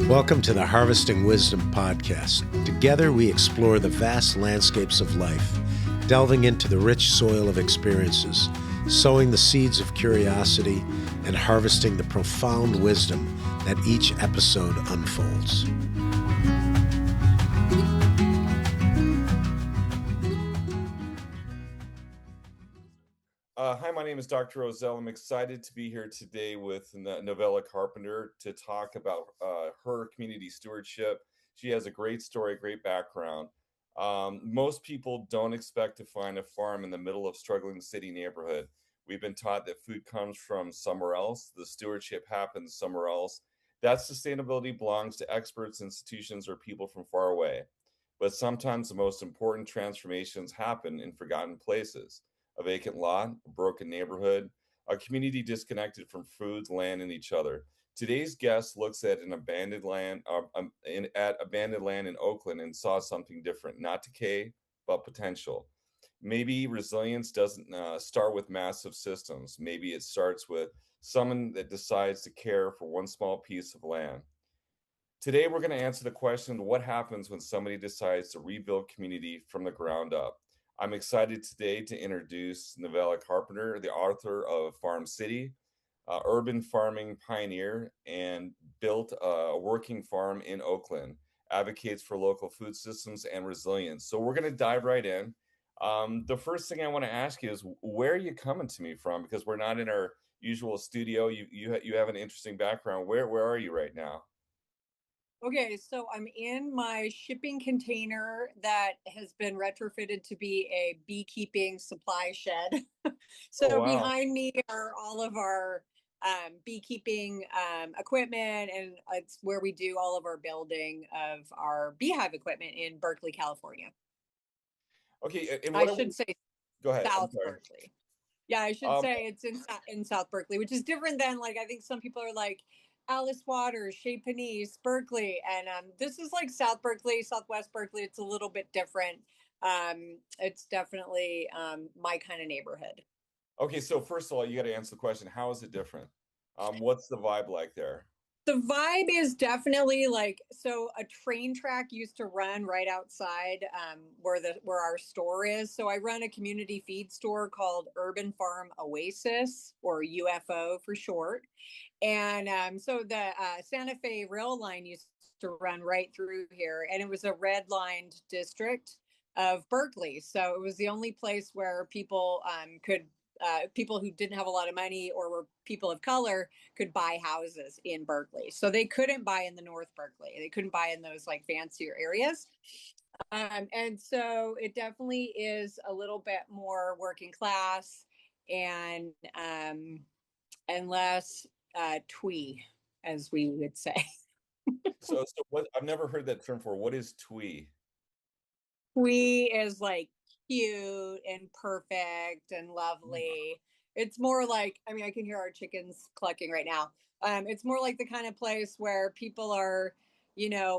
Welcome to the Harvesting Wisdom podcast. Together we explore the vast landscapes of life, delving into the rich soil of experiences, sowing the seeds of curiosity, and harvesting the profound wisdom that each episode unfolds. Hi, my name is Dr. Roselle. I'm excited to be here today with Novella Carpenter to talk about her community stewardship. She has a great story, great background. Most people don't expect to find a farm in the middle of struggling city neighborhood. We've been taught that food comes from somewhere else, the stewardship happens somewhere else. That sustainability belongs to experts, institutions, or people from far away. But sometimes the most important transformations happen in forgotten places: a vacant lot, a broken neighborhood, a community disconnected from food, land, and each other. Today's guest looks at an abandoned land in Oakland and saw something different, not decay, but potential. Maybe resilience doesn't start with massive systems. Maybe it starts with someone that decides to care for one small piece of land. Today, we're going to answer the question: what happens when somebody decides to rebuild community from the ground up? I'm excited today to introduce Novella Carpenter, the author of Farm City, urban farming pioneer, and built a working farm in Oakland, advocates for local food systems and resilience. So, we're going to dive right in. The first thing I want to ask you is, where are you coming to me from? Because we're not in our usual studio. You have an interesting background. Where are you right now? Okay, so I'm in my shipping container that has been retrofitted to be a beekeeping supply shed. Oh, So wow. behind me are all of our beekeeping equipment, and it's where we do all of our building of our beehive equipment in Berkeley, California. Okay, and I what are should we? say Go ahead. I'm South sorry. Berkeley. Yeah, I should Um, say it's in South Berkeley, which is different than, like, I think some people are like Alice Waters, Chez Panisse, Berkeley, and this is like South Berkeley, Southwest Berkeley. It's a little bit different. It's definitely my kind of neighborhood. okay, so first of all, you got to answer the question: how is it different? What's the vibe like there? The vibe is definitely like, so a train track used to run right outside where our store is. So I run a community feed store called Urban Farm Oasis, or UFO for short. And so the Santa Fe rail line used to run right through here, and it was a red lined district of Berkeley. So it was the only place where people who didn't have a lot of money or were people of color could buy houses in Berkeley. So they couldn't buy in the North Berkeley. They couldn't buy in those like fancier areas. And so it definitely is a little bit more working class and less twee, as we would say. So what? I've never heard that term before. What is twee? Twee is like cute and perfect and Mm. lovely. It's more like, I mean, I can hear our chickens clucking right now. It's more like the kind of place where people are,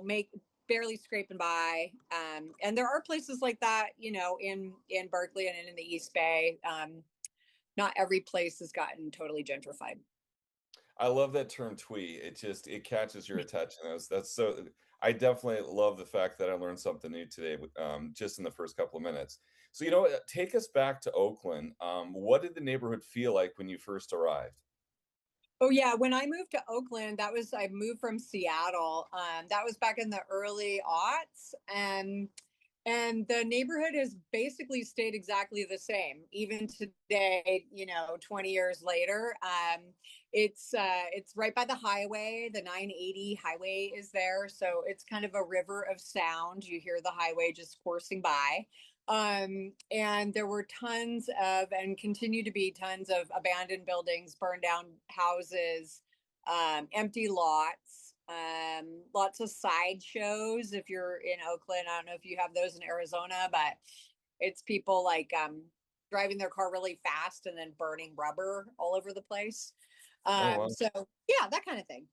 make barely scraping by. And there are places like that, in Berkeley and in the East Bay. Not every place has gotten totally gentrified. I love that term twee. It catches your attention. That's so. I definitely love the fact that I learned something new today, just in the first couple of minutes. So take us back to Oakland. What did the neighborhood feel like when you first arrived? Oh yeah, when I moved to Oakland, I moved from Seattle. That was back in the early aughts, and the neighborhood has basically stayed exactly the same even today. 20 years later. It's right by the highway. The 980 highway is there, so it's kind of a river of sound. You hear the highway just coursing by. And there were tons of, and continue to be tons of, abandoned buildings, burned down houses, empty lots, lots of sideshows. If you're in Oakland, I don't know if you have those in Arizona, but it's people like driving their car really fast and then burning rubber all over the place. Oh, wow. So yeah, that kind of thing.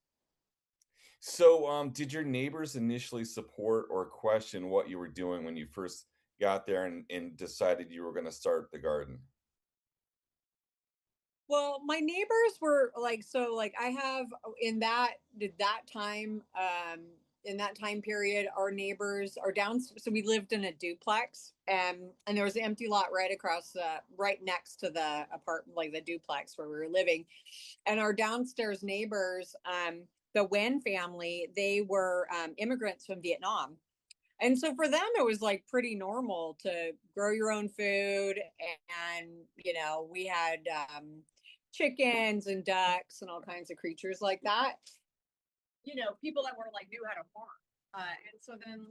So, did your neighbors initially support or question what you were doing when you first got there and decided you were going to start the garden? Well, my neighbors were like, so like I have in that time, in that time period, our neighbors are down. So we lived in a duplex, and there was an empty lot right across right next to the apartment, like the duplex where we were living. And our downstairs neighbors, the Wen family, they were immigrants from Vietnam. And so for them, it was like pretty normal to grow your own food. And, we had chickens and ducks and all kinds of creatures like that. People that were like knew how to farm. And so then,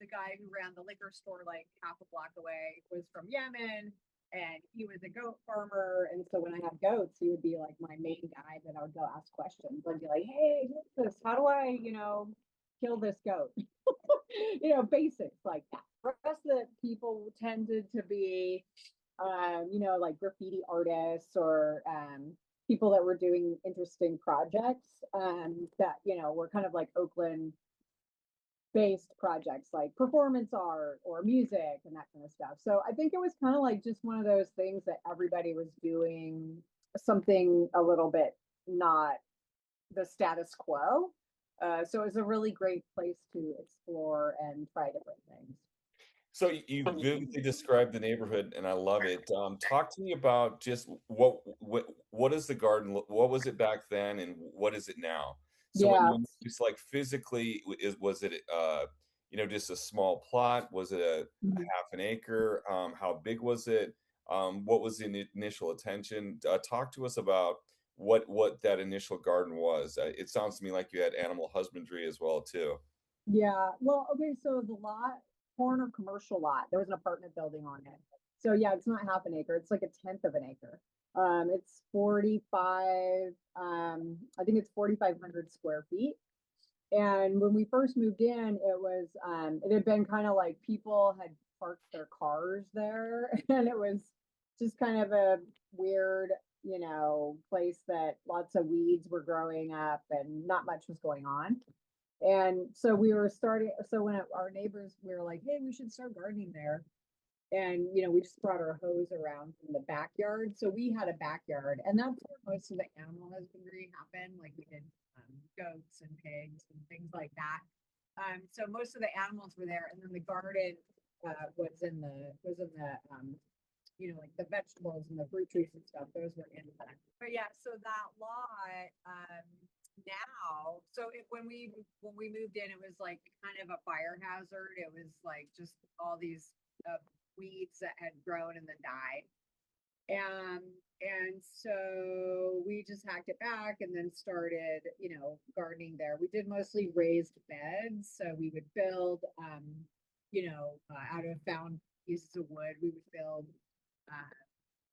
the guy who ran the liquor store like half a block away was from Yemen, and he was a goat farmer. And so when I had goats, he would be like my main guy that I would go ask questions. I'd be like, hey, what's this? How do I, kill this goat? Basics like that. The rest of the people tended to be, like graffiti artists or people that were doing interesting projects that, were kind of like Oakland based projects like performance art or music and that kind of stuff. So I think it was kind of like just one of those things that everybody was doing something a little bit not the status quo. So it was a really great place to explore and try different things. So you vividly described the neighborhood, and I love it. Talk to me about just what is the garden? What was it back then, and what is it now? So Yeah. it's like physically, was it just a small plot? Was it a Mhm. half an acre? How big was it? What was the initial attention? Talk to us about what that initial garden was. It sounds to me like you had animal husbandry as well too. Yeah. Well, okay. So the corner commercial lot, there was an apartment building on it. So yeah, it's not half an acre. It's like a tenth of an acre. It's 45, I think it's 4,500 square feet. And when we first moved in, it had been kind of like people had parked their cars there. And it was just kind of a weird, place that lots of weeds were growing up and not much was going on. And so when our neighbors, we were like, hey, we should start gardening there. And, we just brought our hose around from the backyard. So we had a backyard, and that's where most of the animal husbandry happened. Like we did goats and pigs and things like that. So most of the animals were there, and then the garden like the vegetables and the fruit trees and stuff. Those were in that. But yeah, so that lot now, when we moved in, it was like kind of a fire hazard. It was like just all these weeds that had grown and then died. And so we just hacked it back and then started, gardening there. We did mostly raised beds. So we would build, out of found pieces of wood, we would build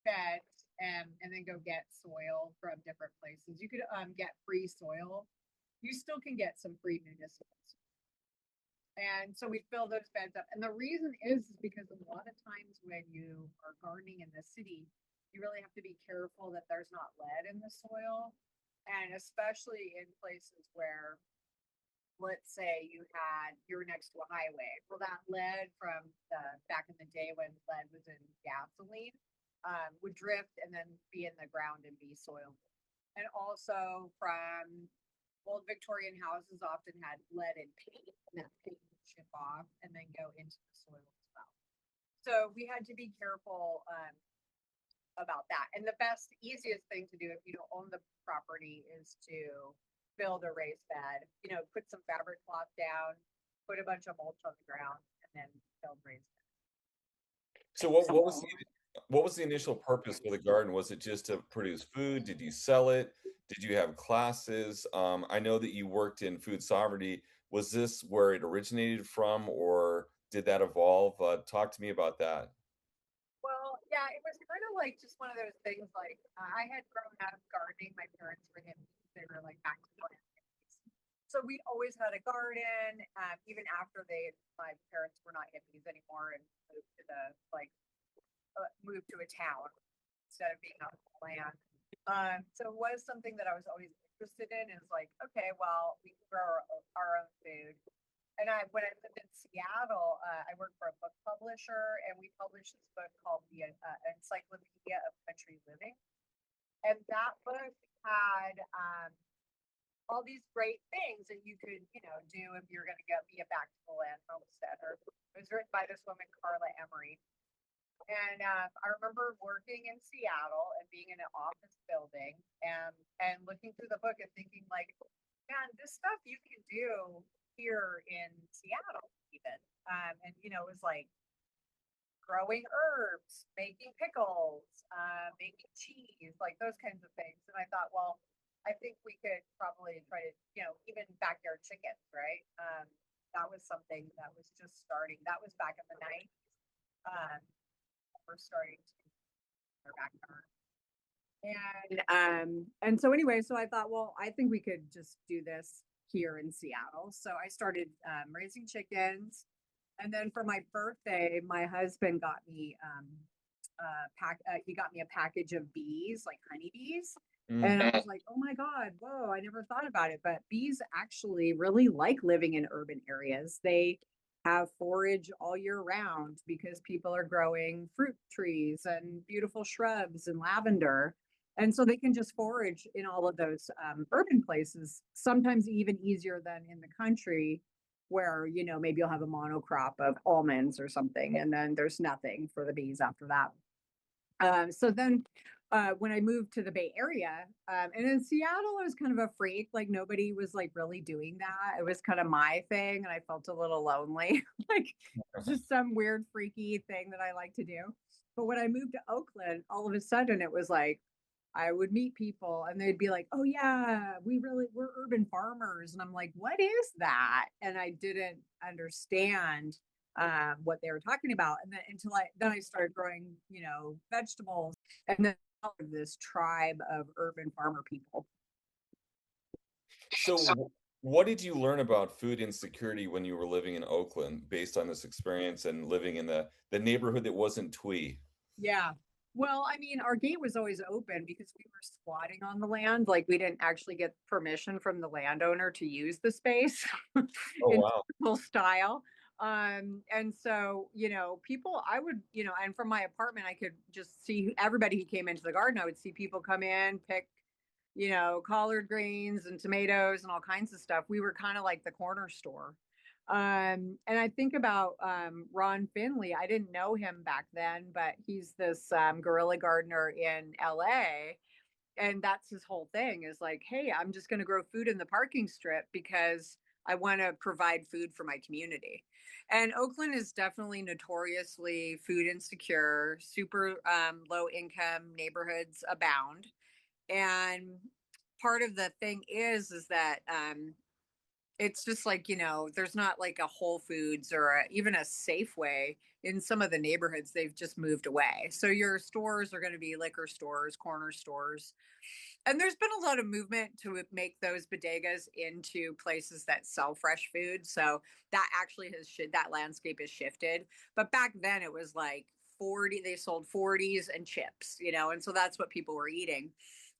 beds and then go get soil from different places. You could get free soil. You still can get some free municipal. And so we fill those beds up. And the reason is because a lot of times when you are gardening in the city, you really have to be careful that there's not lead in the soil. And especially in places where, let's say you're next to a highway. Well, that lead from the back in the day when lead was in gasoline would drift and then be in the ground and be soil. And also from old Victorian houses often had lead in paint, and that paint would chip off and then go into the soil as well. So we had to be careful about that. And the easiest thing to do if you don't own the property is to build a raised bed, put some fabric cloth down, put a bunch of mulch on the ground, and then build raised bed. So what was the initial purpose for the garden? Was it just to produce food? Did you sell it? Did you have classes? I know that you worked in food sovereignty. Was this where it originated from, or did that evolve? Talk to me about that. Well, yeah, it was kind of like just one of those things. Like I had grown up gardening. My parents were hippies; they were like back to work hippies. So we always had a garden. Even after my parents were not hippies anymore and moved to a town instead of being out on the land. So it was something that I was always interested in. Is like, okay, well, we can grow our own food, when I lived in Seattle, I worked for a book publisher, and we published this book called the Encyclopedia of Country Living. And that book had all these great things that you could, do if you're going to be a back to the land homesteader. It was written by this woman, Carla Emery. And I remember working in Seattle and being in an office building and looking through the book and thinking, like, man, this stuff you can do here in Seattle, even. And, it was like growing herbs, making pickles, making cheese, like those kinds of things. And I thought, well, I think we could probably try to, even backyard chickens, right? That was something that was just starting. That was back in the 90s. We're starting to our backyard. And so anyway, so I thought, well, I think we could just do this here in Seattle. So I started raising chickens. And then for my birthday, my husband got me he got me a package of bees, like honeybees. And I was like, oh my God, whoa, I never thought about it. But bees actually really like living in urban areas. They have forage all year round because people are growing fruit trees and beautiful shrubs and lavender. And so they can just forage in all of those urban places, sometimes even easier than in the country where, maybe you'll have a monocrop of almonds or something, and then there's nothing for the bees after that. So then when I moved to the Bay Area, and in Seattle, I was kind of a freak. Like nobody was like really doing that. It was kind of my thing, and I felt a little lonely, like just some weird freaky thing that I like to do. But when I moved to Oakland, all of a sudden it was like I would meet people and they'd be like, "Oh yeah, we're urban farmers," and I'm like, "What is that?" And I didn't understand what they were talking about, and then I started growing, vegetables, and then this tribe of urban farmer people. So, what did you learn about food insecurity when you were living in Oakland based on this experience and living in the neighborhood that wasn't Twee? Yeah. Well, I mean, our gate was always open because we were squatting on the land. Like we didn't actually get permission from the landowner to use the space Oh, in wow. typical style. And so, people, I would, and from my apartment, I could just see everybody who came into the garden. I would see people come in, pick, collard greens and tomatoes and all kinds of stuff. We were kind of like the corner store. And I think about Ron Finley. I didn't know him back then, but he's this guerrilla gardener in LA. And that's his whole thing is like, hey, I'm just going to grow food in the parking strip because I want to provide food for my community. And Oakland is definitely notoriously food insecure, super low income neighborhoods abound. And part of the thing is that it's just like, there's not like a Whole Foods or even a Safeway in some of the neighborhoods. They've just moved away. So your stores are going to be liquor stores, corner stores. And there's been a lot of movement to make those bodegas into places that sell fresh food. So that actually that landscape has shifted. But back then it was like they sold 40s and chips, and so that's what people were eating.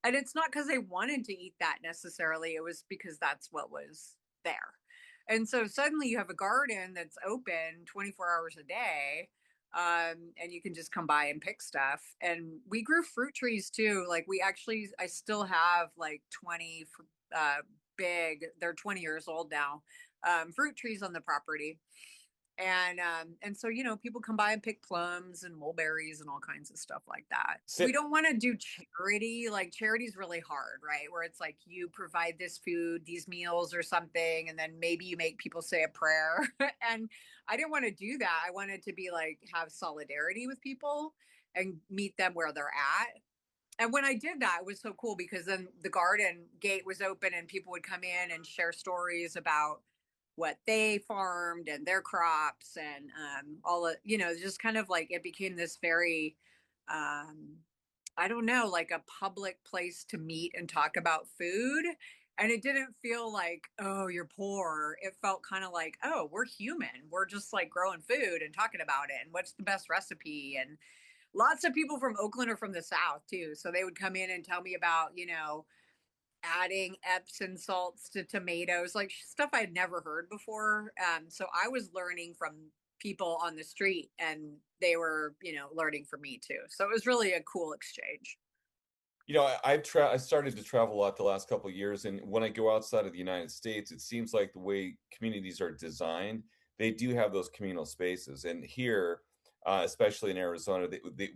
And it's not because they wanted to eat that necessarily. It was because that's what was there. And so suddenly you have a garden that's open 24 hours a day. And you can just come by and pick stuff. And we grew fruit trees too. Like I still have like 20 they're 20 years old now, fruit trees on the property. And so, people come by and pick plums and mulberries and all kinds of stuff like that. We don't want to do charity. Like charity's really hard, right? Where it's like you provide this food, these meals or something, and then maybe you make people say a prayer. And I didn't want to do that. I wanted to be like, have solidarity with people and meet them where they're at. And when I did that, it was so cool because then the garden gate was open and people would come in and share stories about what they farmed and their crops and all of, just kind of like it became this very, I don't know, like a public place to meet and talk about food. And it didn't feel like, oh, you're poor. It felt kind of like, oh, we're human. We're just like growing food and talking about it and what's the best recipe. And lots of people from Oakland are from the South too. So they would come in and tell me about, adding Epsom salts to tomatoes, like stuff I'd never heard before. So I was learning from people on the street, and they were, learning from me too. So it was really a cool exchange. I started to travel a lot the last couple of years, and when I go outside of the United States, it seems like the way communities are designed, they do have those communal spaces. And here, especially in Arizona,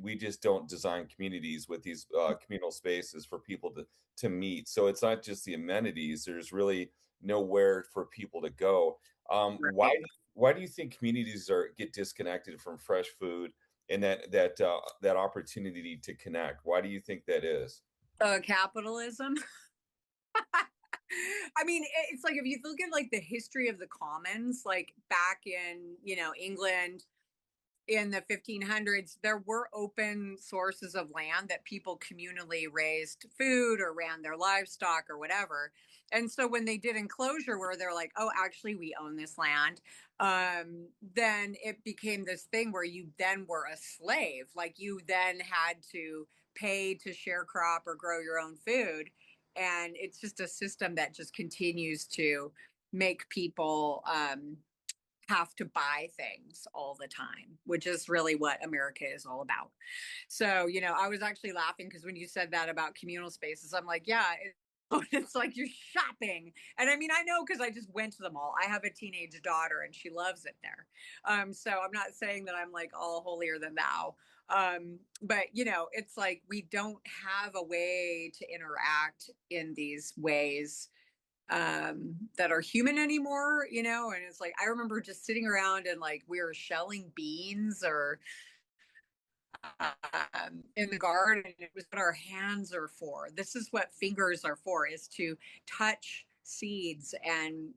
we just don't design communities with these communal spaces for people to meet. So it's not just the amenities; there's really nowhere for people to go. Right. Why do you think communities get disconnected from fresh food and that opportunity to connect? Why do you think that is? Capitalism. I mean, it's like if you look at like the history of the commons, like back in, England in the 1500s, there were open sources of land that people communally raised food or ran their livestock or whatever. And so when they did enclosure where they're like, oh, actually, we own this land, then it became this thing where you then were a slave. Like you then had to pay to sharecrop or grow your own food. And it's just a system that just continues to make people have to buy things all the time, which is really what America is all about. So, I was actually laughing because when you said that about communal spaces, I'm like, yeah, it's like you're shopping. And I mean, I know because I just went to them all. I have a teenage daughter and she loves it there. So I'm not saying that I'm like all holier than thou. But it's like we don't have a way to interact in these ways that are human anymore, and it's like I remember just sitting around and like we were shelling beans or in the garden. It was what our hands are for. This is what fingers are for, is to touch seeds and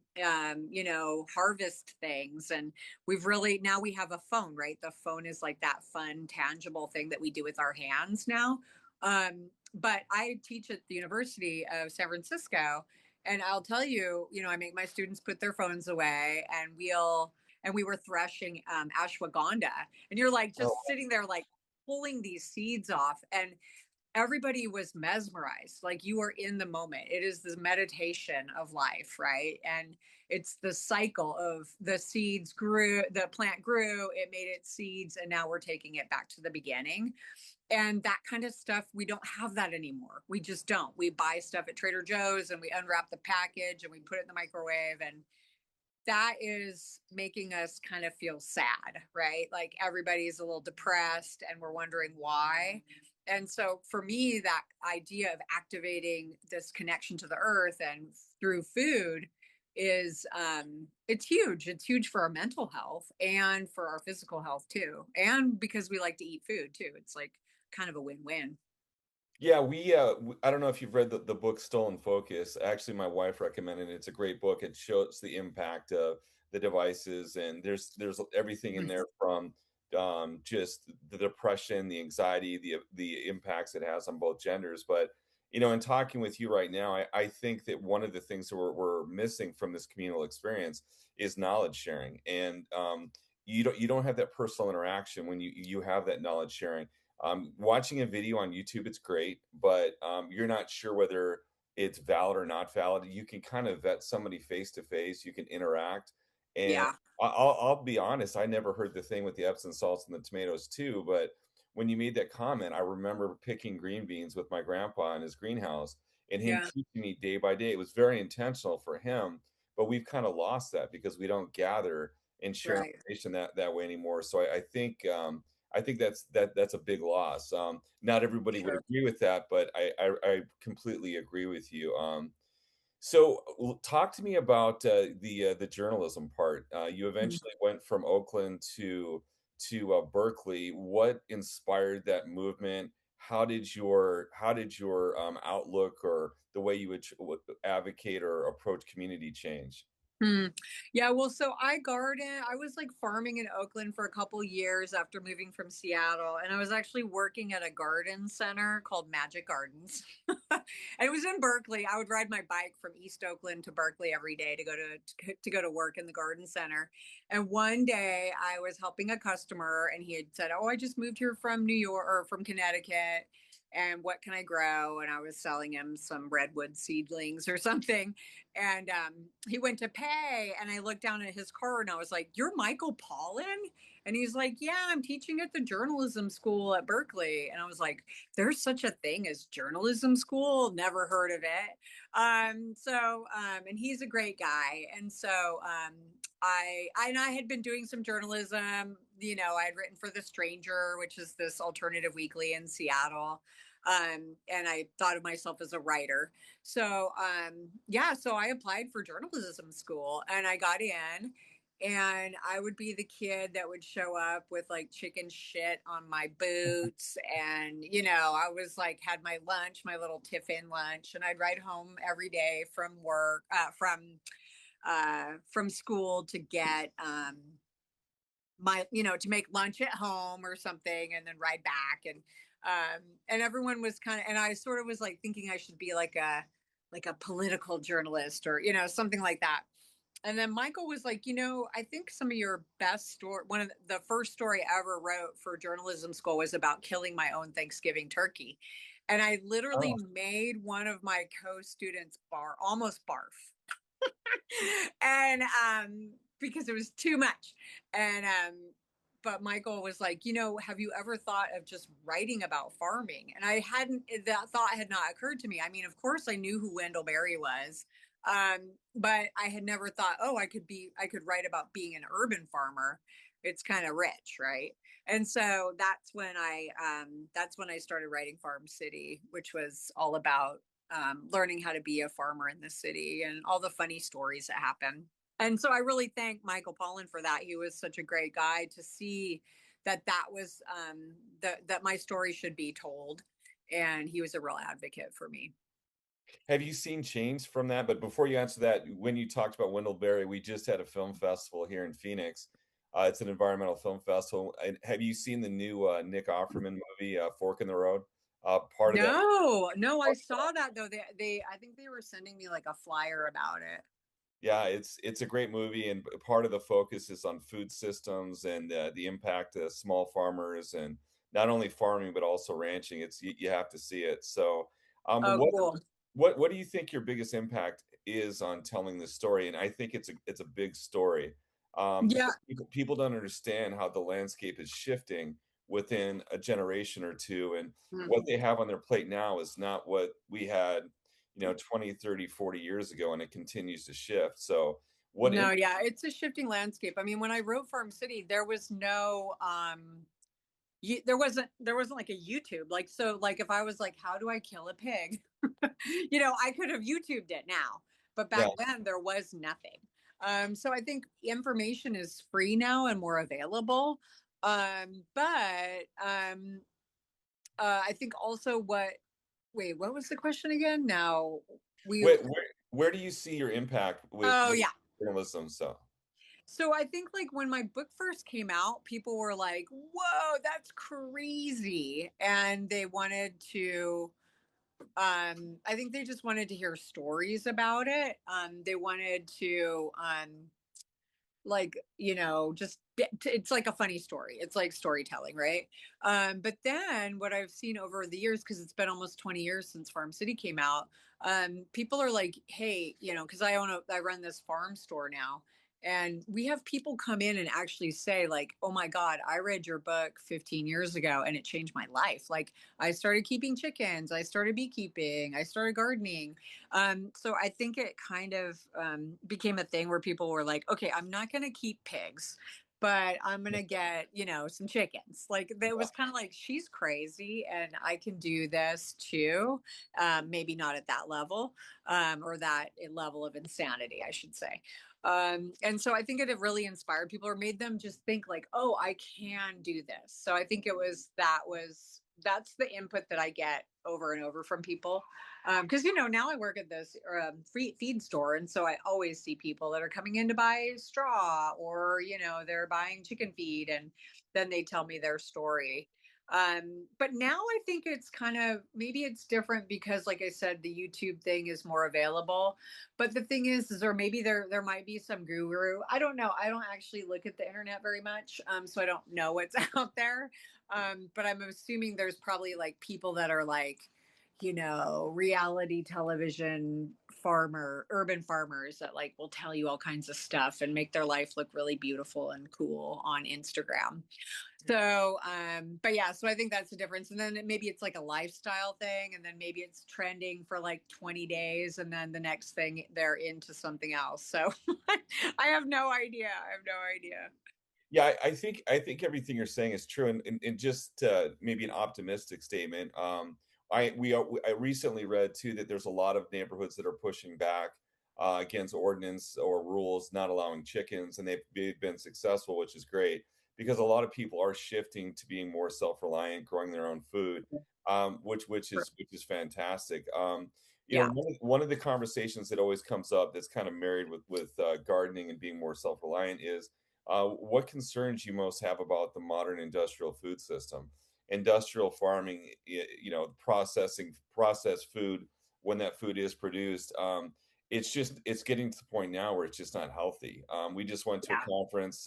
harvest things. And we've really, now we have a phone, right? The phone is like that fun tangible thing that we do with our hands now. But I teach at the University of San Francisco, and I'll tell you, I make my students put their phones away, and we were threshing ashwagandha, and you're like Oh, just sitting there like pulling these seeds off, and everybody was mesmerized. Like you are in the moment. It is the meditation of life, right? And it's the cycle of the seeds grew, the plant grew, it made its seeds, and now we're taking it back to the beginning. And that kind of stuff, we don't have that anymore. We just don't. We buy stuff at Trader Joe's and we unwrap the package and we put it in the microwave, and that is making us kind of feel sad, right? Like everybody's a little depressed and we're wondering why. And so for me, that idea of activating this connection to the earth and through food is it's huge. It's huge for our mental health and for our physical health too. And because we like to eat food too. It's like kind of a win-win. yeah, I don't know if you've read the book Stolen Focus. Actually, my wife recommended it. It's a great book. It shows the impact of the devices, and there's everything in there from just the depression, the anxiety, the impacts it has on both genders. But in talking with you right now, I think that one of the things that we're missing from this communal experience is knowledge sharing, and you don't have that personal interaction when you have that knowledge sharing. Watching a video on YouTube, it's great, but you're not sure whether it's valid or not valid. You can kind of vet somebody face to face. You can interact, and Yeah. I'll be honest. I never heard the thing with the Epsom salts and the tomatoes too. But when you made that comment, I remember picking green beans with my grandpa in his greenhouse, and him Yeah. teaching me day by day. It was very intentional for him, but we've kind of lost that because we don't gather and share Right. information that way anymore. So I think. I think that's a big loss. Not everybody would Sure. agree with that, but I completely agree with you. So talk to me about the journalism part. You eventually went from Oakland to Berkeley. What inspired that movement? How did your outlook or the way you would advocate or approach community change? Hmm. Yeah, well, so I garden. I was like farming in Oakland for a couple years after moving from Seattle, and I was actually working at a garden center called Magic Gardens. And it was in Berkeley. I would ride my bike from East Oakland to Berkeley every day to go to work in the garden center. And one day I was helping a customer, and he had said, "Oh, I just moved here from New York or from Connecticut." and what can I grow? And I was selling him some redwood seedlings or something. And he went to pay, and I looked down at his card and I was like, "You're Michael Pollan?" And he's like, "Yeah, I'm teaching at the journalism school at Berkeley." And I was like, "There's such a thing as journalism school? Never heard of it." And he's a great guy. And so I had been doing some journalism. I had written for The Stranger, which is this alternative weekly in Seattle. And I thought of myself as a writer. So I applied for journalism school and I got in, and I would be the kid that would show up with like chicken shit on my boots. And, I was like, had my lunch, my little tiffin lunch, and I'd ride home every day from work, from school to get, to make lunch at home or something, and then ride back. And everyone was and I sort of was like thinking I should be like a political journalist or, something like that. And then Michael was like, I think some of your best story, one of the first story I ever wrote for journalism school was about killing my own Thanksgiving turkey. And I literally made one of my co-students almost barf. And because it was too much. And but Michael was like, have you ever thought of just writing about farming? And that thought had not occurred to me. I mean, of course I knew who Wendell Berry was. But I had never thought, I could write about being an urban farmer. It's kind of rich, right? And so that's when I started writing Farm City, which was all about learning how to be a farmer in the city and all the funny stories that happen. And so I really thank Michael Pollan for that. He was such a great guy to see that was that my story should be told, and he was a real advocate for me. Have you seen change from that? But before you answer that, when you talked about Wendell Berry, we just had a film festival here in Phoenix. It's an environmental film festival. And have you seen the new Nick Offerman movie, Fork in the Road? Part of that. No, I saw that though. I think they were sending me like a flyer about it. Yeah, it's a great movie, and part of the focus is on food systems and the impact of small farmers, and not only farming but also ranching. You have to see it. So, Oh, what cool. what do you think your biggest impact is on telling this story? And I think it's a big story. Yeah. People don't understand how the landscape is shifting within a generation or two, and what they have on their plate now is not what we had 20, 30, 40 years ago, and it continues to shift. So yeah, it's a shifting landscape. I mean, when I wrote Farm City, there was no there wasn't like a YouTube. Like, so like if I was like, how do I kill a pig? I could have YouTubed it now, but back then there was nothing. So I think information is free now and more available. But I think also what was the question again? Now where do you see your impact with journalism? So I think like when my book first came out, people were like, "Whoa, that's crazy." And they wanted to I think they just wanted to hear stories about it. They wanted to like, just it's like a funny story. It's like storytelling, right? But then what I've seen over the years, because it's been almost 20 years since Farm City came out, people are like, hey, because I run this farm store now. And we have people come in and actually say, like, oh my God, I read your book 15 years ago and it changed my life. Like, I started keeping chickens, I started beekeeping, I started gardening. So I think it kind of became a thing where people were like, okay, I'm not going to keep pigs, but I'm going to get, some chickens. Like, it was kind of like, she's crazy and I can do this too. Maybe not at that level, or that level of insanity, I should say. And so I think it really inspired people or made them just think like, oh, I can do this. So I think that's the input that I get over and over from people. Because, now I work at this free feed store. And so I always see people that are coming in to buy straw or, they're buying chicken feed, and then they tell me their story. But now I think it's kind of, maybe it's different because like I said, the YouTube thing is more available. But the thing is or maybe there might be some guru. I don't know. I don't actually look at the internet very much. So I don't know what's out there. But I'm assuming there's probably like people that are like, reality television urban farmers that like will tell you all kinds of stuff and make their life look really beautiful and cool on Instagram. So, but yeah, so I think that's the difference. And then maybe it's like a lifestyle thing, and then maybe it's trending for like 20 days, and then the next thing they're into something else. So I have no idea. I have no idea. Yeah, I think everything you're saying is true, and just maybe an optimistic statement. I recently read too that there's a lot of neighborhoods that are pushing back against ordinance or rules not allowing chickens, and they've been successful, which is great because a lot of people are shifting to being more self-reliant, growing their own food, which is fantastic. Yeah. One of the conversations that always comes up that's kind of married with gardening and being more self-reliant is what concerns you most have about the modern industrial food system? Industrial farming, processing processed food when that food is produced. It's getting to the point now where it's just not healthy. We just went to a Yeah. conference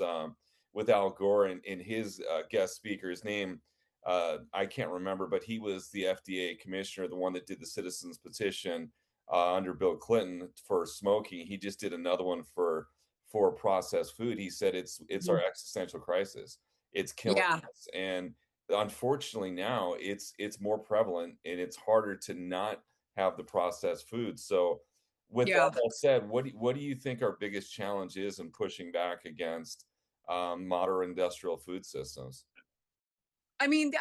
with Al Gore and his guest speaker. His name I can't remember, but he was the FDA commissioner, the one that did the citizens petition under Bill Clinton for smoking. He just did another one for processed food. He said it's our existential crisis. It's killing Yeah. us. And unfortunately now it's more prevalent and it's harder to not have the processed food. So with that Yeah. all said, what do you think our biggest challenge is in pushing back against modern industrial food systems? I mean,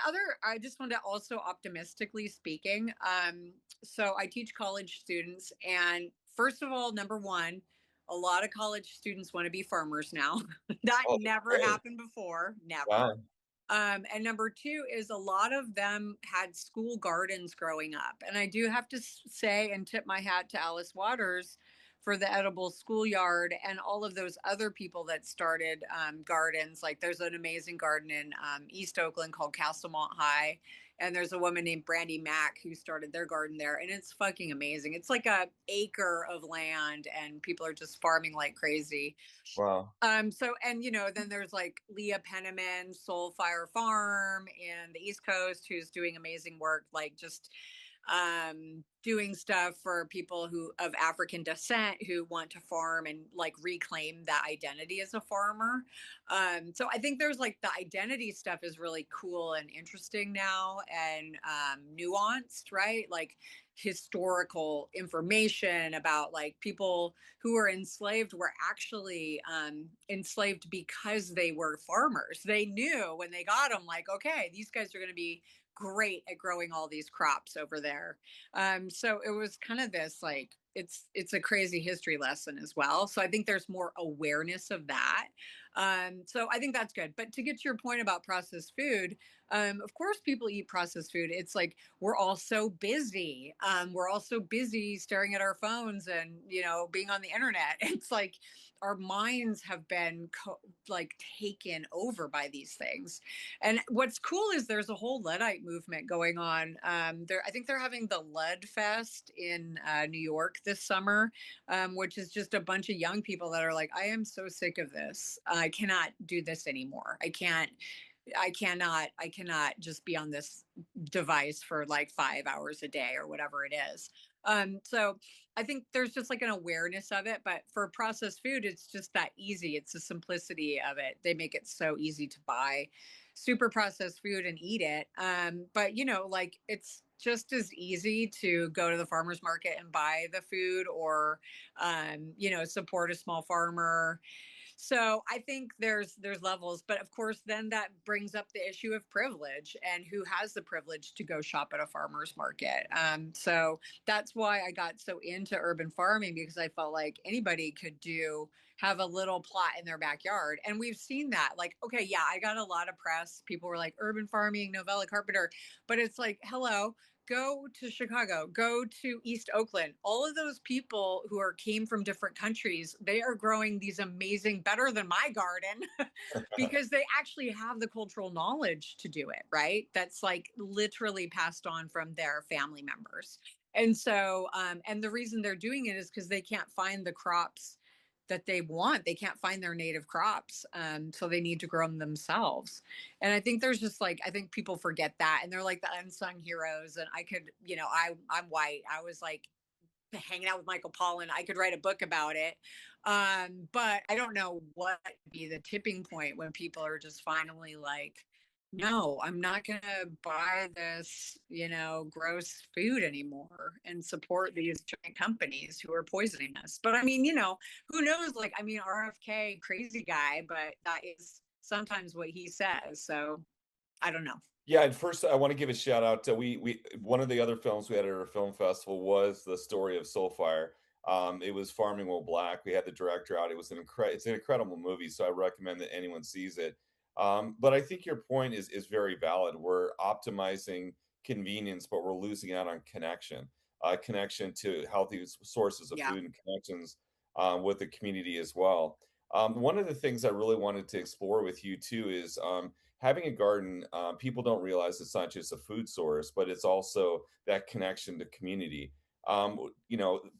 I just want to also optimistically speaking. So I teach college students, and first of all, number one, a lot of college students want to be farmers now. That Oh, that's never great. happened before, never. Wow. And number two is a lot of them had school gardens growing up. And I do have to say and tip my hat to Alice Waters for the edible schoolyard and all of those other people that started gardens. Like there's an amazing garden in East Oakland called Castlemont High. And there's a woman named Brandy Mack who started their garden there. And it's fucking amazing. It's like a acre of land and people are just farming like crazy. Wow. And then there's like Leah Penniman, Soul Fire Farm in the East Coast, who's doing amazing work, like just doing stuff for people who of African descent who want to farm and like reclaim that identity as a farmer. So I think there's like the identity stuff is really cool and interesting now and nuanced, right? Like historical information about like people who were enslaved were actually enslaved because they were farmers. They knew when they got them, like, okay, these guys are going to be great at growing all these crops over there. So it was kind of this like it's a crazy history lesson as well. So I think there's more awareness of that. So I think that's good. But to get to your point about processed food, of course people eat processed food. It's like we're all so busy. We're all so busy staring at our phones and being on the internet. It's like our minds have been like taken over by these things. And what's cool is there's a whole Luddite movement going on. I think they're having the Lud Fest in New York this summer, which is just a bunch of young people that are like, I am so sick of this. I cannot do this anymore. I cannot just be on this device for like 5 hours a day or whatever it is. So I think there's just like an awareness of it, but for processed food, it's just that easy. It's the simplicity of it. They make it so easy to buy super processed food and eat it. But like it's just as easy to go to the farmer's market and buy the food or support a small farmer. So I think there's levels, but of course then that brings up the issue of privilege and who has the privilege to go shop at a farmer's market. So that's why I got so into urban farming, because I felt like anybody could have a little plot in their backyard. And we've seen that. Like, okay, yeah, I got a lot of press. People were like, urban farming, Novella Carpenter. But it's like, hello, go to Chicago, go to East Oakland. All of those people who came from different countries, they are growing these amazing, better than my garden, because they actually have the cultural knowledge to do it, right? That's like literally passed on from their family members. And so, and the reason they're doing it is because they can't find the crops that they want. They can't find their native crops. So they need to grow them themselves. And I think there's just like, I think people forget that, and they're like the unsung heroes. And I could, I'm white. I was like hanging out with Michael Pollan. I could write a book about it. But I don't know what would be the tipping point when people are just finally like, no, I'm not going to buy this, gross food anymore and support these giant companies who are poisoning us. But I mean, who knows? Like, I mean, RFK, crazy guy, but that is sometimes what he says. So I don't know. Yeah, and first I want to give a shout out to we one of the other films we had at our film festival was the story of Soulfire. It was Farming While Black. We had the director out. It's an incredible movie, so I recommend that anyone sees it. But I think your point is very valid. We're optimizing convenience, but we're losing out on connection to healthy sources of Yeah. food and connections with the community as well. One of the things I really wanted to explore with you too is having a garden. People don't realize it's not just a food source, but it's also that connection to community.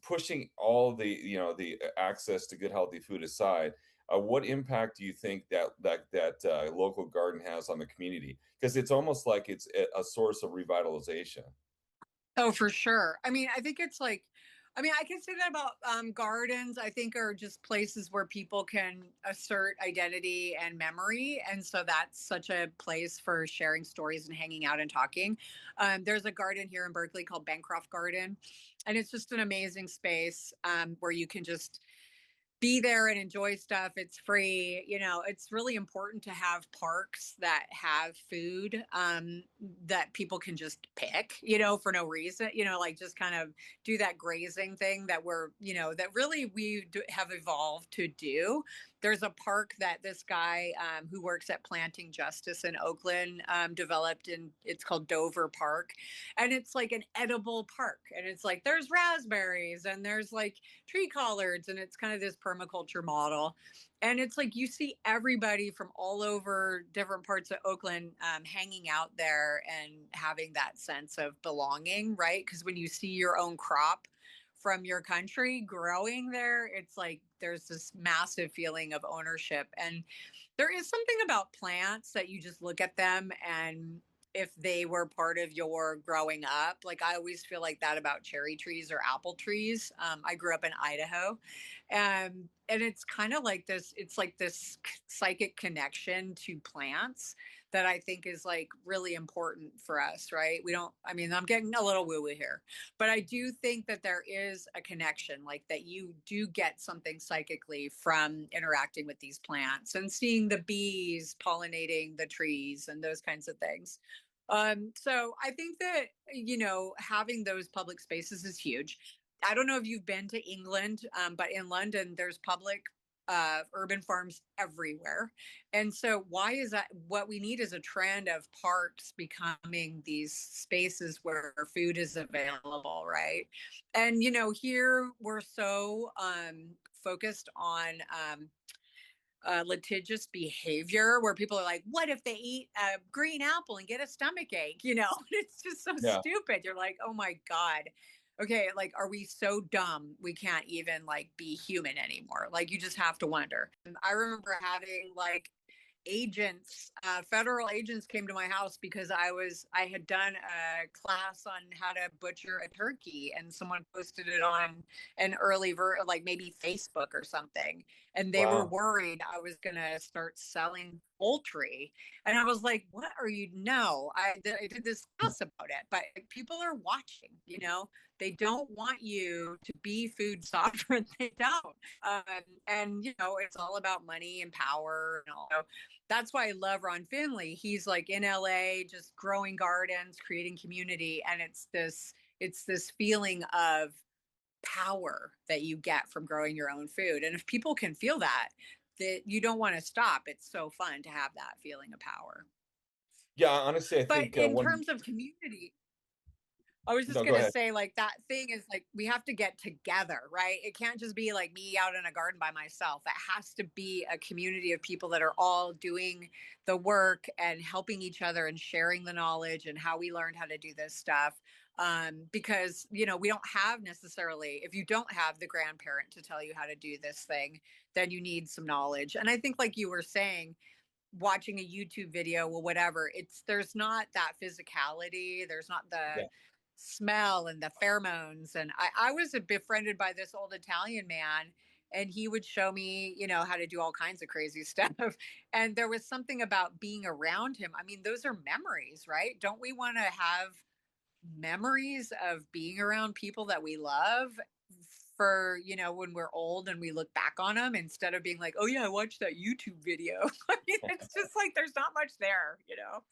Pushing all the access to good healthy food aside, what impact do you think that local garden has on the community? Because it's almost like it's a source of revitalization. Oh, for sure. I mean, I think it's like, I mean, I can say that about gardens. I think are just places where people can assert identity and memory, and so that's such a place for sharing stories and hanging out and talking. There's a garden here in Berkeley called Bancroft Garden, and it's just an amazing space where you can just be there and enjoy stuff. It's free. It's really important to have parks that have food that people can just pick, for no reason, like just kind of do that grazing thing that that really have evolved to do. There's a park that this guy who works at Planting Justice in Oakland developed, and it's called Dover Park. And it's like an edible park. And it's like there's raspberries and there's like tree collards, and it's kind of this permaculture model. And it's like you see everybody from all over different parts of Oakland hanging out there and having that sense of belonging, right? Because when you see your own crop from your country growing there, it's like there's this massive feeling of ownership. And there is something about plants that you just look at them, and if they were part of your growing up, like I always feel like that about cherry trees or apple trees. I grew up in Idaho, and it's kind of like this, it's like this psychic connection to plants that I think is like really important for us, right? I mean, I'm getting a little woo woo here, but I do think that there is a connection, like that you do get something psychically from interacting with these plants and seeing the bees pollinating the trees and those kinds of things. So I think that, having those public spaces is huge. I don't know if you've been to England, but in London, there's public urban farms everywhere. And so why is that? What we need is a trend of parks becoming these spaces where food is available, right? And, here we're so focused on litigious behavior where people are like, what if they eat a green apple and get a stomach ache? It's just so Yeah. stupid. You're like, oh my God. Okay, like, are we so dumb we can't even like be human anymore? Like, you just have to wonder. And I remember having like federal agents came to my house because I had done a class on how to butcher a turkey, and someone posted it on an like maybe Facebook or something, and they were Wow. worried I was gonna start selling poultry. And I was like, what are you? No, I did this class about it, but people are watching, they don't want you to be food sovereign. They don't. And it's all about money and power and all. So that's why I love Ron Finley. He's like in LA, just growing gardens, creating community. And it's this feeling of power that you get from growing your own food. And if people can feel that you don't want to stop. It's so fun to have that feeling of power. Yeah, honestly, I But think in one. terms of community, I was just No, go going to ahead. say, like, that thing is like, we have to get together, right? It can't just be like me out in a garden by myself. It has to be a community of people that are all doing the work and helping each other and sharing the knowledge and how we learned how to do this stuff. Because, you know, we don't have necessarily, if you don't have the grandparent to tell you how to do this thing, then you need some knowledge. And I think, like you were saying, watching a YouTube video or whatever, there's not that physicality, there's not the Yeah. smell and the pheromones. And I was befriended by this old Italian man, and he would show me, you know, how to do all kinds of crazy stuff. And there was something about being around him. I mean, those are memories, right? Don't we want to have memories of being around people that we love for, you know, when we're old and we look back on them, instead of being like, oh yeah, I watched that YouTube video. I mean, it's just like there's not much there, you know.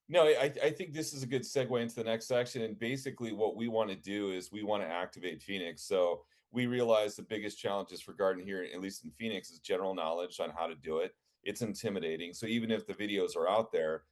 No, I think this is a good segue into the next section. And basically, what we want to do is we want to activate Phoenix. So we realize the biggest challenges for garden here, at least in Phoenix, is general knowledge on how to do it. It's intimidating. So even if the videos are out there,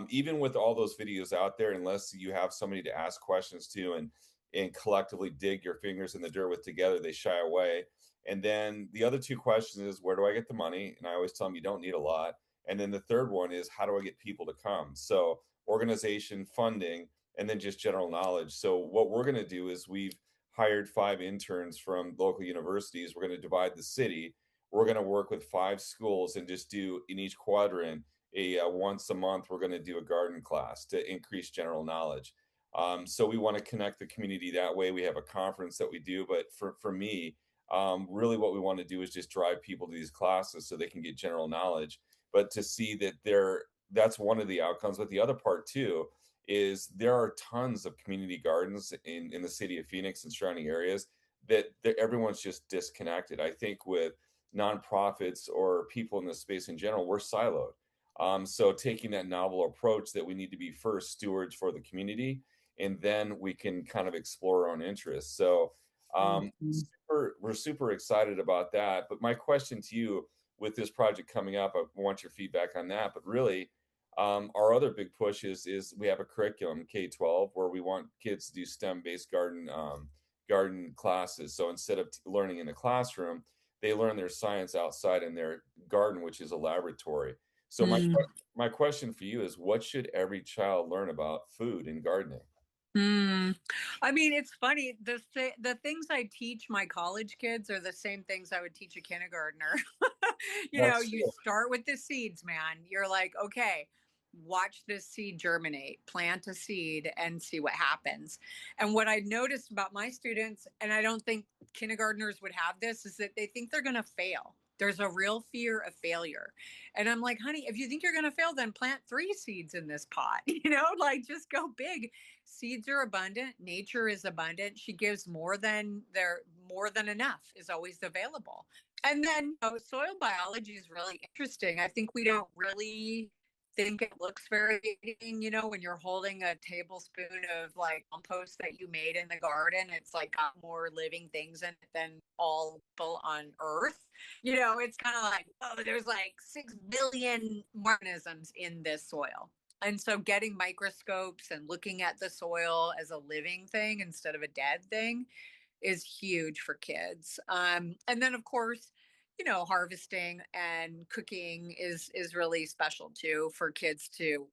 even with all those videos out there, unless you have somebody to ask questions to and collectively dig your fingers in the dirt with together, they shy away. And then the other two questions is, where do I get the money? And I always tell them you don't need a lot. And then the third one is, how do I get people to come? So organization, funding, and then just general knowledge. So what we're going to do is we've hired 5 interns from local universities. We're going to divide the city. We're going to work with 5 schools and just do in each quadrant a once a month. We're going to do a garden class to increase general knowledge. So we want to connect the community that way. We have a conference that we do, but for me, really what we want to do is just drive people to these classes so they can get general knowledge. But to see that that's one of the outcomes. But the other part too is there are tons of community gardens in the city of Phoenix and surrounding areas that everyone's just disconnected. I think with nonprofits or people in the space in general, we're siloed. So taking that novel approach that we need to be first stewards for the community, and then we can kind of explore our own interests. So we're super excited about that. But my question to you with this project coming up, I want your feedback on that. But really, our other big push is we have a curriculum, K-12, where we want kids to do STEM-based garden classes. So instead of learning in the classroom, they learn their science outside in their garden, which is a laboratory. So my question for you is, what should every child learn about food and gardening? I mean, it's funny. The things I teach my college kids are the same things I would teach a kindergartner. You know, That's you start with the seeds, man. You're like, okay, watch this seed germinate, plant a seed and see what happens. And what I noticed about my students, and I don't think kindergartners would have this, is that they think they're going to fail. There's a real fear of failure. And I'm like, honey, if you think you're going to fail, then plant 3 seeds in this pot, you know, like just go big. Seeds are abundant. Nature is abundant. She gives more than enough is always available. And then, you know, soil biology is really interesting. I think we don't really think it looks very exciting, you know, when you're holding a tablespoon of like compost that you made in the garden. It's like got more living things in it than all people on earth. You know, it's kind of like, oh, there's like 6 billion organisms in this soil. And so getting microscopes and looking at the soil as a living thing instead of a dead thing is huge for kids. And then of course, you know, harvesting and cooking is really special too for kids to,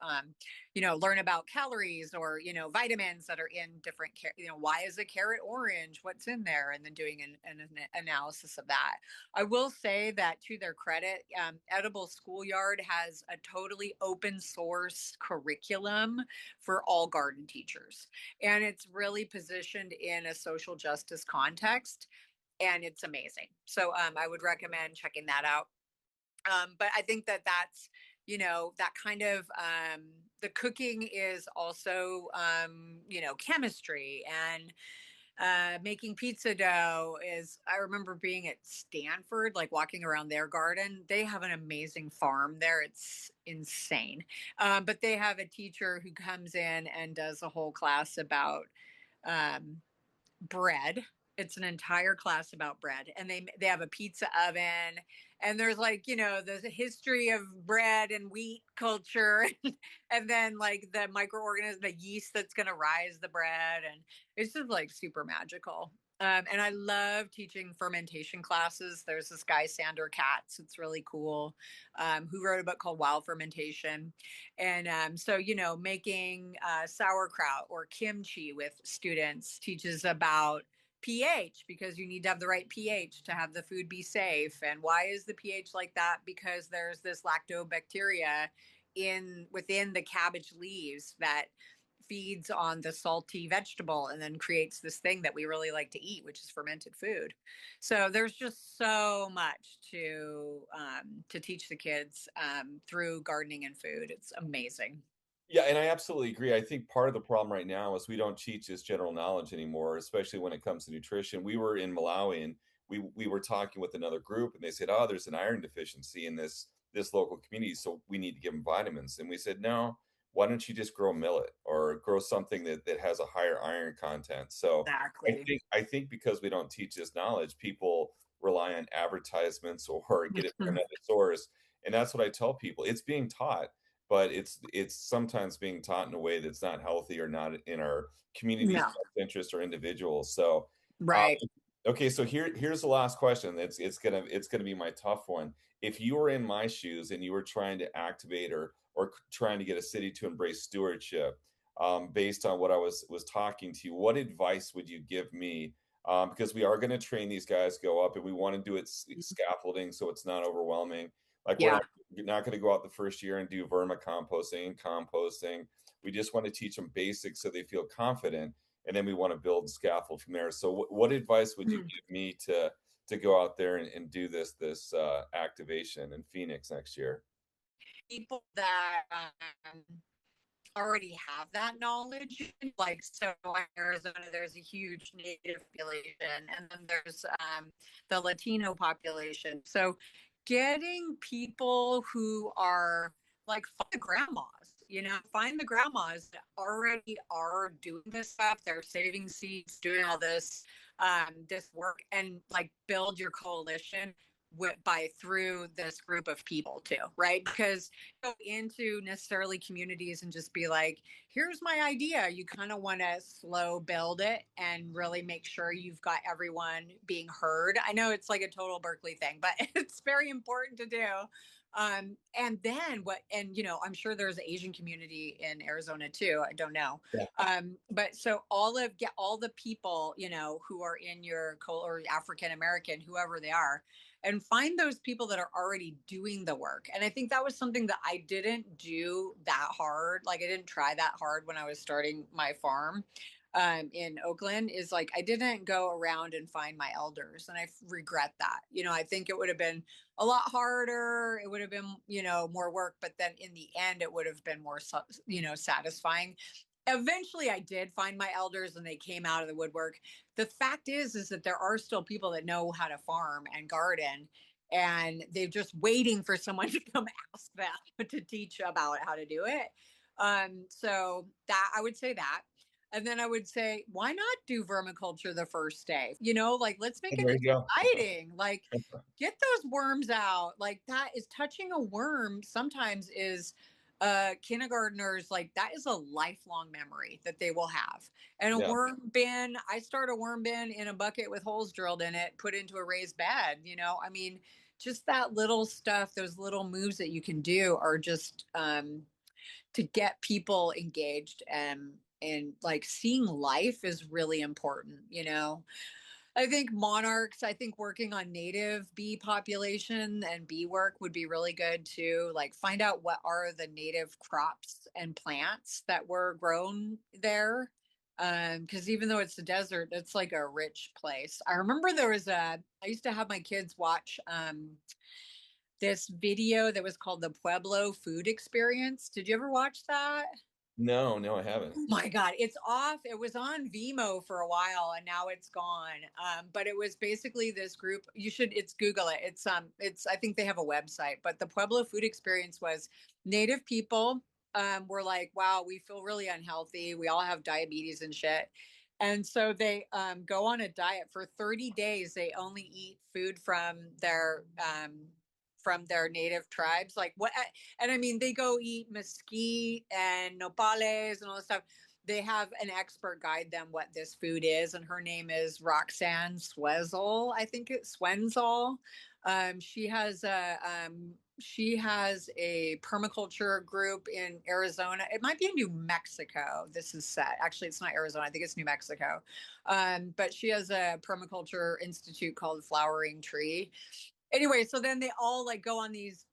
you know, learn about calories or, you know, vitamins that are in different, you know, why is a carrot orange? What's in there? And then doing an analysis of that. I will say that to their credit, Edible Schoolyard has a totally open source curriculum for all garden teachers. And it's really positioned in a social justice context, and it's amazing. So I would recommend checking that out. But I think that that's, you know, that kind of the cooking is also, you know, chemistry and making pizza dough is, I remember being at Stanford, like walking around their garden. They have an amazing farm there. It's insane. But they have a teacher who comes in and does a whole class about um, bread. It's an entire class about bread, and they have a pizza oven, and there's like, you know, the history of bread and wheat culture, and then like the microorganism, the yeast that's going to rise the bread, and it's just like super magical. And I love teaching fermentation classes. There's this guy, Sander Katz. It's really cool. Who wrote a book called Wild Fermentation. And so, making sauerkraut or kimchi with students teaches about pH, because you need to have the right pH to have the food be safe. And why is the pH like that? Because there's this lactobacteria within the cabbage leaves that feeds on the salty vegetable and then creates this thing that we really like to eat, which is fermented food. So there's just so much to teach the kids through gardening and food. It's amazing. Yeah, and I absolutely agree. I think part of the problem right now is we don't teach this general knowledge anymore, especially when it comes to nutrition. We were in Malawi and we were talking with another group and they said, "Oh, there's an iron deficiency in this local community, so we need to give them vitamins." And we said, "No, why don't you just grow millet or grow something that has a higher iron content?" So Exactly. I think because we don't teach this knowledge, people rely on advertisements or get it from another source. And that's what I tell people. It's being taught, but it's sometimes being taught in a way that's not healthy or not in our community's No. best interest or individuals. So, um, Right. okay, so here's the last question. It's gonna be my tough one. If you were in my shoes and you were trying to activate or trying to get a city to embrace stewardship, based on what I was talking to you, what advice would you give me? Because we are going to train these guys go up, and we want to do it scaffolding so it's not overwhelming. Like we're Yeah. not going to go out the first year and do vermicomposting and composting. We just want to teach them basics so they feel confident, and then we want to build scaffold from there. So, what advice would you Mm. give me to go out there and do this activation in Phoenix next year? People that already have that knowledge. Like, so in Arizona, there's a huge Native population, and then there's the Latino population. So, getting people who are like, find the grandmas, find the grandmas that already are doing this stuff. They're saving seeds, doing all this work, and like build your coalition through this group of people too, right? Because go into necessarily communities and just be like, here's my idea. You kind of want to slow build it and really make sure you've got everyone being heard. I know it's like a total Berkeley thing, but it's very important to do. And then I'm sure there's an Asian community in Arizona too. I don't know. Yeah. But so get all the people, who are in your or African American, whoever they are, and find those people that are already doing the work. And I think that was something that I didn't do that hard. Like, I didn't try that hard when I was starting my farm in Oakland, is like, I didn't go around and find my elders. And I regret that. I think it would have been a lot harder. It would have been, more work, but then in the end, it would have been more, satisfying. Eventually I did find my elders and they came out of the woodwork. The fact is that there are still people that know how to farm and garden, and they're just waiting for someone to come ask them to teach about how to do it. So that, I would say that. And then I would say, why not do vermiculture the first day? Like, let's make it There you go. exciting. Like, get those worms out. Like, that is, touching a worm sometimes is kindergartners, like, that is a lifelong memory that they will have. And a Yeah. worm bin, I start a worm bin in a bucket with holes drilled in it, put into a raised bed. I mean, just that little stuff, those little moves that you can do are just to get people engaged, and like, seeing life is really important. I think monarchs, I think working on native bee population and bee work would be really good too. Like, find out what are the native crops and plants that were grown there. Because even though it's a desert, it's like a rich place. I remember I used to have my kids watch this video that was called the Pueblo Food Experience. Did you ever watch that? No, I haven't. Oh my God, it's off. It was on Vimeo for a while and now it's gone. But it was basically this group. It's Google it. I think they have a website, but the Pueblo Food Experience was native people were like, wow, we feel really unhealthy. We all have diabetes and shit. And so they go on a diet for 30 days. They only eat food from their native tribes. Like, what? And I mean, they go eat mesquite and nopales and all this stuff. they have an expert guide them what this food is, and her name is Roxanne Swenzel. I think it's Swenzel. She has a permaculture group in Arizona. It might be in New Mexico. This is set. Actually, it's not Arizona. I think it's New Mexico. But she has a permaculture institute called Flowering Tree. Anyway, so then they all like go on these,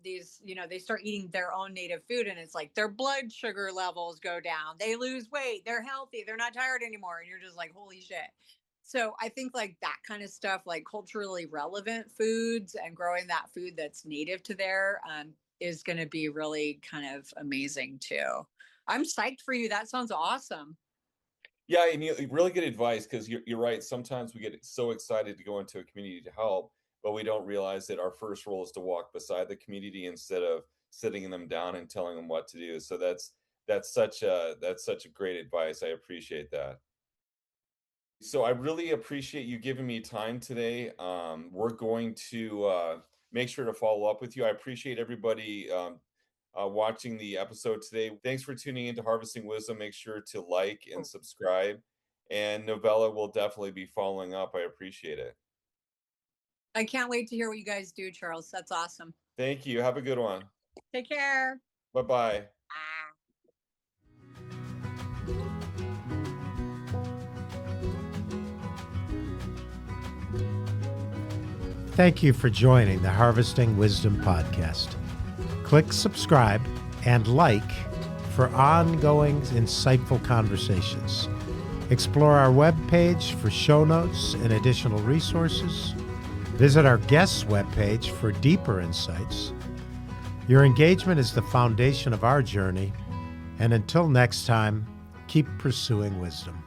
they start eating their own native food, and it's like their blood sugar levels go down. They lose weight. They're healthy. They're not tired anymore. And you're just like, holy shit. So I think like that kind of stuff, like culturally relevant foods and growing that food that's native to there, is going to be really kind of amazing too. I'm psyched for you. That sounds awesome. Yeah, and really good advice, because you're right. Sometimes we get so excited to go into a community to help, but we don't realize that our first role is to walk beside the community instead of sitting them down and telling them what to do. So that's such a great advice. I appreciate that. So I really appreciate you giving me time today. We're going to make sure to follow up with you. I appreciate everybody watching the episode today. Thanks for tuning into Harvesting Wisdom. Make sure to like and subscribe. And Novella will definitely be following up. I appreciate it. I can't wait to hear what you guys do, Charles. That's awesome. Thank you. Have a good one. Take care. Bye-bye. Thank you for joining the Harvesting Wisdom podcast. Click subscribe and like for ongoing insightful conversations. Explore our webpage for show notes and additional resources. Visit our guests' webpage for deeper insights. Your engagement is the foundation of our journey, and until next time, keep pursuing wisdom.